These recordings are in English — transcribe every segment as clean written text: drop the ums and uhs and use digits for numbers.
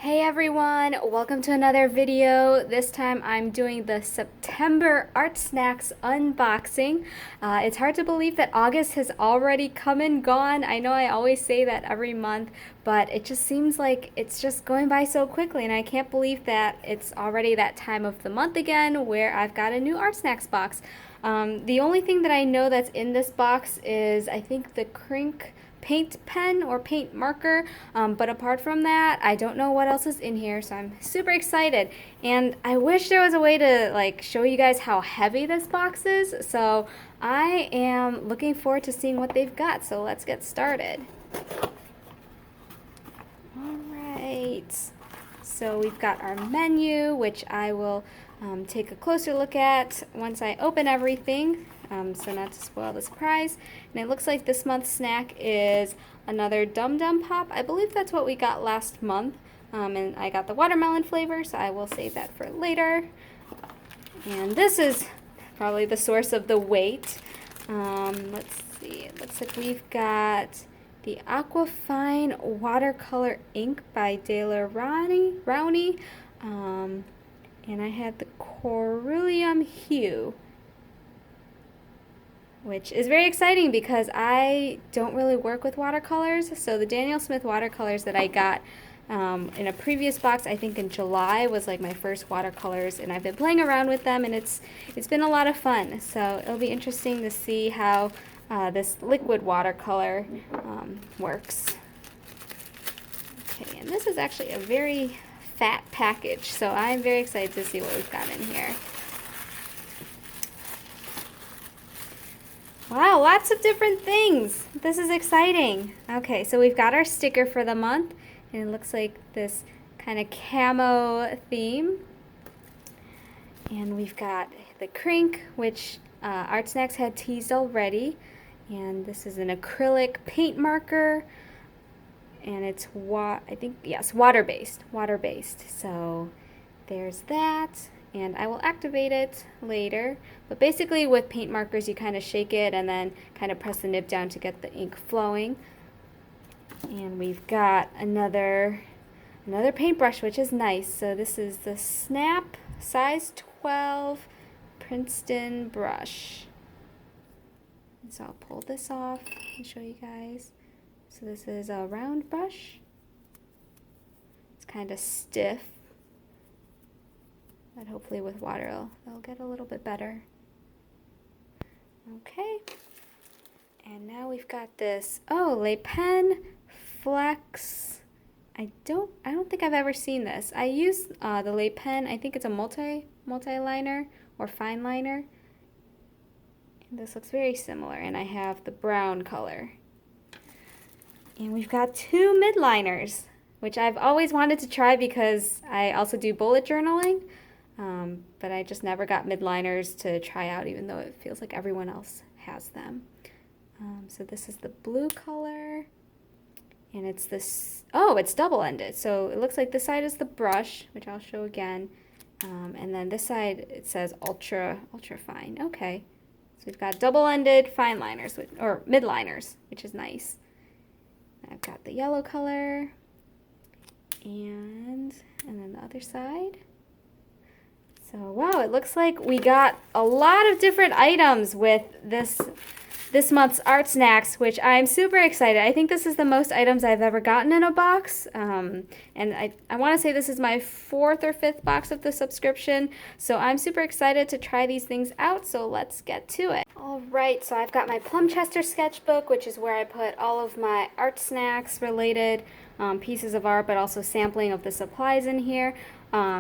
Hey everyone, welcome to another video. This time I'm doing the September ArtSnacks unboxing. It's hard to believe that August has already come and gone. I know I always say that every month, but it just seems like it's just going by so quickly, and I can't believe that it's already that time of the month again where I've got a new ArtSnacks box. The only thing that I know that's in this box is I think the Crink paint pen or paint marker, but apart from that I don't know what else is in here, so I'm super excited. And I wish there was a way to show you guys how heavy this box is, so I am looking forward to seeing what they've got. So let's get started. Alright, so we've got our menu, which I will take a closer look at once I open everything, so not to spoil the surprise. And it looks like this month's snack is another Dum Dum Pop. I believe that's what we got last month, and I got the watermelon flavor, so I will save that for later. And this is probably the source of the weight. Let's see, it looks like we've got the Aquafine Watercolor Ink by Dale Rowney. And I had the Coryllium Hue, which is very exciting because I don't really work with watercolors. So the Daniel Smith watercolors that I got in a previous box, I think in July, was like my first watercolors, and I've been playing around with them, and it's been a lot of fun. So it'll be interesting to see how this liquid watercolor works. Okay, and this is actually a very fat package, so I'm very excited to see what we've got in here. Wow, lots of different things. This is exciting. Okay, so we've got our sticker for the month, and it looks like this kind of camo theme. And we've got the Crink, which ArtSnacks had teased already. And this is an acrylic paint marker, and it's water-based. So there's that, and I will activate it later. But basically with paint markers, you kind of shake it and then kind of press the nib down to get the ink flowing. And we've got another paintbrush, which is nice. So this is the Snap size 12 Princeton brush. And so I'll pull this off and show you guys. So this is a round brush. It's kind of stiff, but hopefully with water it'll get a little bit better. Okay, and now we've got this, Le Pen Flex. I don't think I've ever seen this. I use the Le Pen, I think it's a multi-liner or fine liner. And this looks very similar, and I have the brown color. And we've got two mildliners, which I've always wanted to try because I also do bullet journaling, but I just never got mildliners to try out, even though it feels like everyone else has them. So this is the blue color, and it's this, it's double-ended. So it looks like this side is the brush, which I'll show again, and then this side it says ultra fine. Okay, so we've got double-ended fine liners, or mildliners, which is nice. I've got the yellow color, and then the other side. So wow, it looks like we got a lot of different items with this month's ArtSnacks, which I'm super excited. I think this is the most items I've ever gotten in a box, and I want to say this is my 4th or 5th box of the subscription, so I'm super excited to try these things out, so let's get to it. Alright, so I've got my Plumchester sketchbook, which is where I put all of my ArtSnacks related pieces of art, but also sampling of the supplies in here.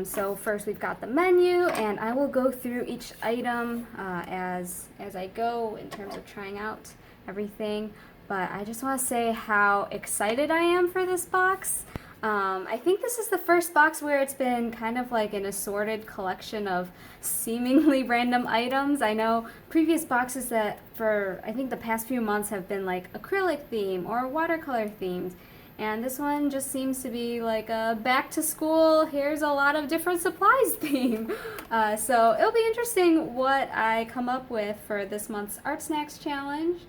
So first we've got the menu, and I will go through each item as I go in terms of trying out everything. But I just want to say how excited I am for this box. I think this is the first box where it's been kind of like an assorted collection of seemingly random items. I know previous boxes that for I think the past few months have been like acrylic theme or watercolor themed. And this one just seems to be like a back to school, here's a lot of different supplies theme. So it'll be interesting what I come up with for this month's ArtSnacks challenge.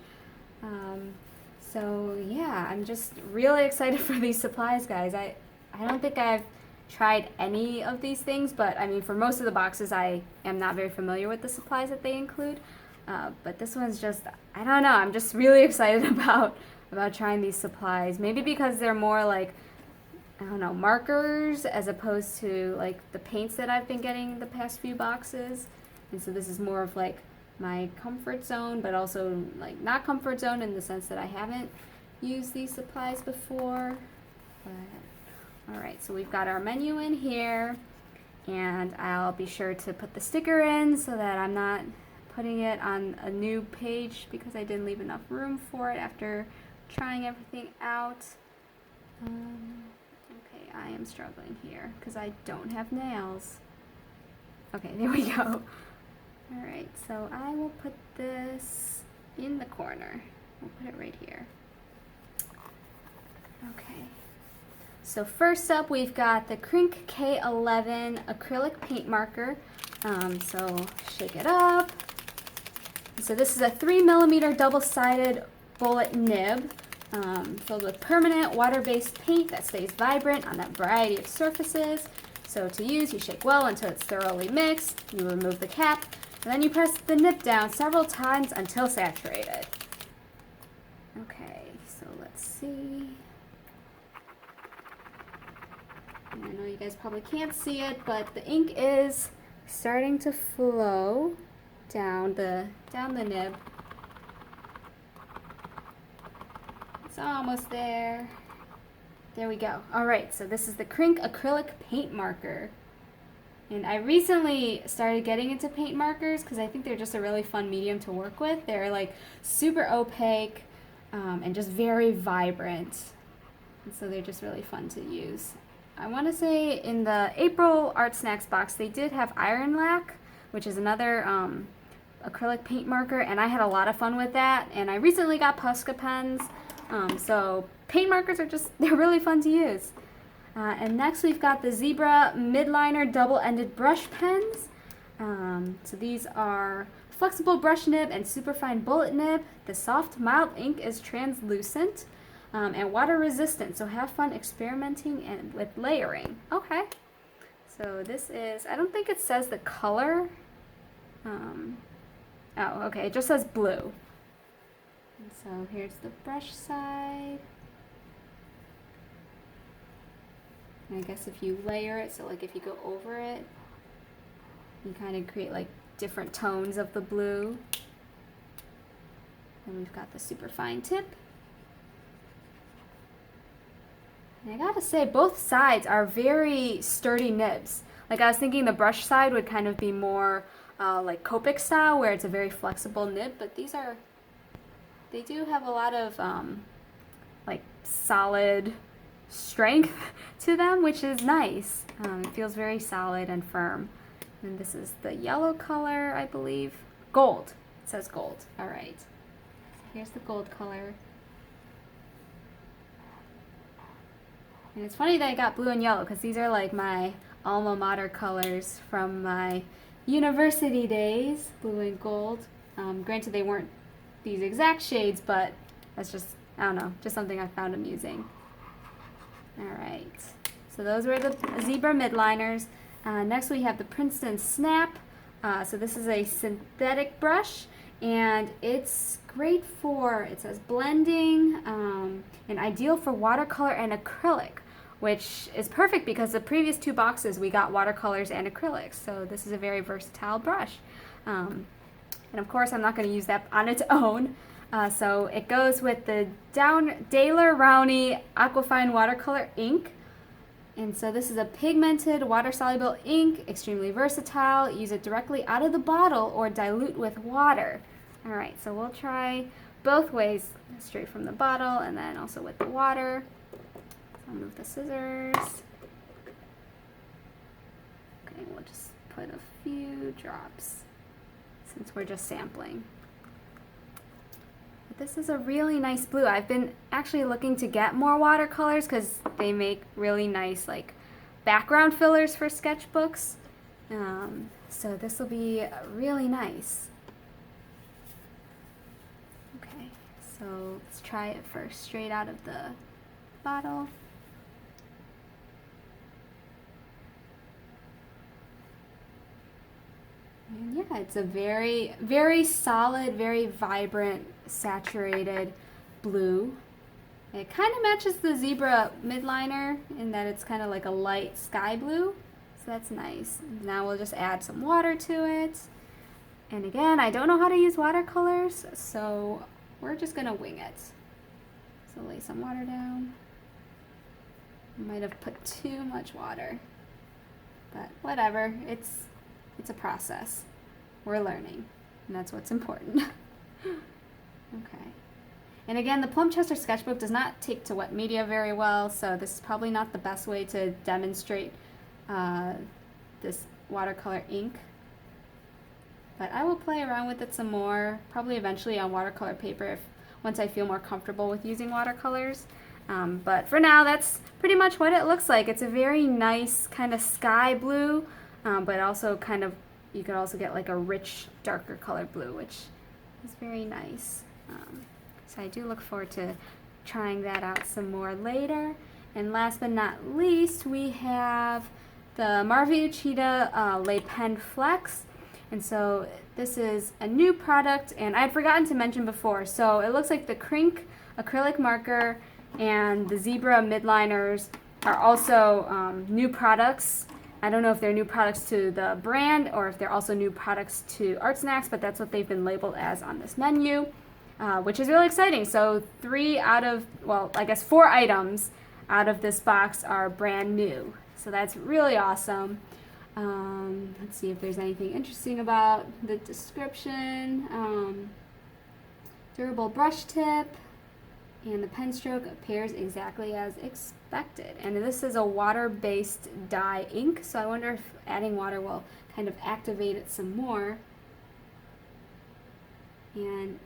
So yeah, I'm just really excited for these supplies, guys. I don't think I've tried any of these things, but I mean, for most of the boxes, I am not very familiar with the supplies that they include. But this one's just, I don't know, I'm just really excited about trying these supplies. Maybe because they're more like, I don't know, markers as opposed to like the paints that I've been getting the past few boxes. And so this is more of like my comfort zone, but also like not comfort zone in the sense that I haven't used these supplies before. But, all right, so we've got our menu in here, and I'll be sure to put the sticker in so that I'm not putting it on a new page because I didn't leave enough room for it after trying everything out. Okay, I am struggling here because I don't have nails. Okay, there we go. All right, so I will put this in the corner. We'll put it right here. Okay. So first up, we've got the Crink K11 acrylic paint marker. So shake it up. So this is a 3mm double-sided bullet nib filled with permanent water-based paint that stays vibrant on a variety of surfaces. So to use, you shake well until it's thoroughly mixed. You remove the cap, and then you press the nib down several times until saturated. Okay, so let's see. And I know you guys probably can't see it, but the ink is starting to flow down the nib. It's almost there. There we go. All right, so this is the Crink acrylic paint marker. And I recently started getting into paint markers because I think they're just a really fun medium to work with. They're like super opaque and just very vibrant. And so they're just really fun to use. I want to say in the April ArtSnacks box, they did have Iron Lac, which is another acrylic paint marker, and I had a lot of fun with that. And I recently got Posca pens, so paint markers are just, they're really fun to use. And next we've got the Zebra Midliner double-ended brush pens. So these are flexible brush nib and superfine bullet nib. The soft, mild ink is translucent and water resistant, so have fun experimenting and with layering. Okay, so this is, I don't think it says the color. Oh, okay, it just says blue. And so here's the brush side. And I guess if you layer it, so like if you go over it, you kind of create like different tones of the blue. And we've got the super fine tip. And I gotta say, both sides are very sturdy nibs. Like I was thinking the brush side would kind of be more like Copic style, where it's a very flexible nib, but these are, they do have a lot of like solid strength to them, which is nice. It feels very solid and firm. And this is the yellow color, I believe. Gold. It says gold. All right. Here's the gold color. And it's funny that I got blue and yellow because these are like my alma mater colors from my university days, blue and gold. Granted, they weren't these exact shades, but that's just, I don't know, just something I found amusing. All right, so those were the Zebra midliners. Next we have the Princeton Snap. So this is a synthetic brush, and it's great for, it says blending, and ideal for watercolor and acrylic, which is perfect because the previous two boxes we got watercolors and acrylics, so this is a very versatile brush. And of course I'm not going to use that on its own, so it goes with the Daler-Rowney Aquafine Watercolor ink. And so this is a pigmented water-soluble ink, extremely versatile. Use it directly out of the bottle or dilute with water. All right, so we'll try both ways, straight from the bottle and then also with the water. So I'll move the scissors. Okay, we'll just put a few drops since we're just sampling. This is a really nice blue. I've been actually looking to get more watercolors because they make really nice like background fillers for sketchbooks. So this will be really nice. Okay, so let's try it first straight out of the bottle. yeah, it's a very, very solid, very vibrant, saturated blue. It kind of matches the zebra midliner in that it's kind of like a light sky blue. So that's nice. Now we'll just add some water to it. And again, I don't know how to use watercolors, so we're just gonna wing it. So lay some water down. Might have put too much water, but whatever, it's a process. We're learning, and that's what's important. Okay. And again, the Plum Chester Sketchbook does not take to wet media very well, so this is probably not the best way to demonstrate this watercolor ink. But I will play around with it some more, probably eventually on watercolor paper once I feel more comfortable with using watercolors. But for now, that's pretty much what it looks like. It's a very nice kind of sky blue, but also kind of, you could also get like a rich, darker color blue, which is very nice. So I do look forward to trying that out some more later. And last but not least, we have the Marvy Uchida Le Pen Flex. And so this is a new product, and I had forgotten to mention before. So it looks like the Crink acrylic marker and the Zebra midliners are also new products. I don't know if they're new products to the brand or if they're also new products to ArtSnacks, but that's what they've been labeled as on this menu, which is really exciting. So 3 out of, well, I guess 4 items out of this box are brand new. So that's really awesome. Let's see if there's anything interesting about the description. Durable brush tip, and the pen stroke appears exactly as expected. And this is a water-based dye ink, so I wonder if adding water will kind of activate it some more. And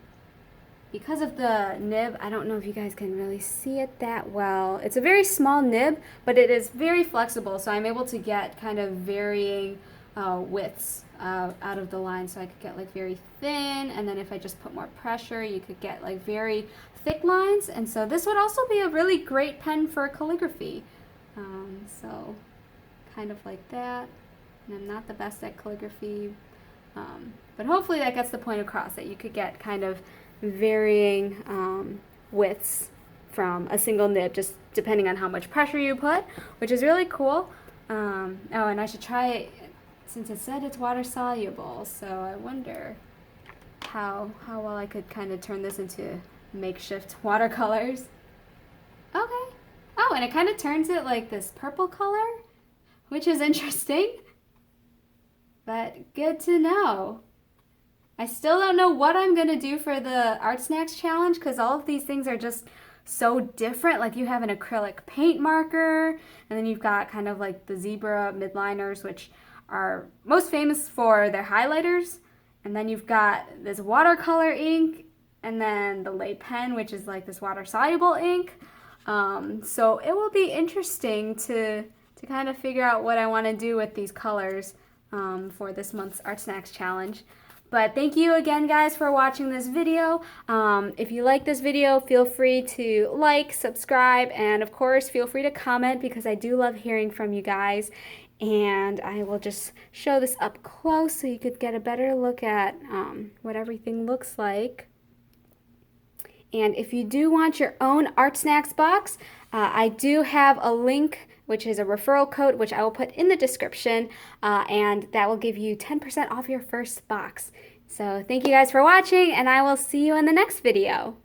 because of the nib, I don't know if you guys can really see it that well. It's a very small nib, but it is very flexible, so I'm able to get kind of varying widths out of the line. So I could get like very thin, and then if I just put more pressure, you could get like very thick lines. And so this would also be a really great pen for calligraphy. So kind of like that. And I'm not the best at calligraphy, but hopefully that gets the point across, that you could get kind of varying widths from a single nib, just depending on how much pressure you put, which is really cool. Oh, and I should try it, since it said it's water soluble, so I wonder how well I could kind of turn this into makeshift watercolors. Okay. Oh, and it kind of turns it like this purple color, which is interesting, but good to know. I still don't know what I'm going to do for the ArtSnacks challenge, because all of these things are just so different. Like you have an acrylic paint marker, and then you've got kind of like the Zebra midliners, which are most famous for their highlighters. And then you've got this watercolor ink, and then the Le Pen, which is like this water-soluble ink. So it will be interesting to kind of figure out what I want to do with these colors for this month's ArtSnacks challenge. But thank you again, guys, for watching this video. If you like this video, feel free to like, subscribe, and of course, feel free to comment, because I do love hearing from you guys. And I will just show this up close so you could get a better look at what everything looks like. And if you do want your own ArtSnacks box, I do have a link, which is a referral code, which I will put in the description, and that will give you 10% off your first box. So thank you guys for watching, and I will see you in the next video.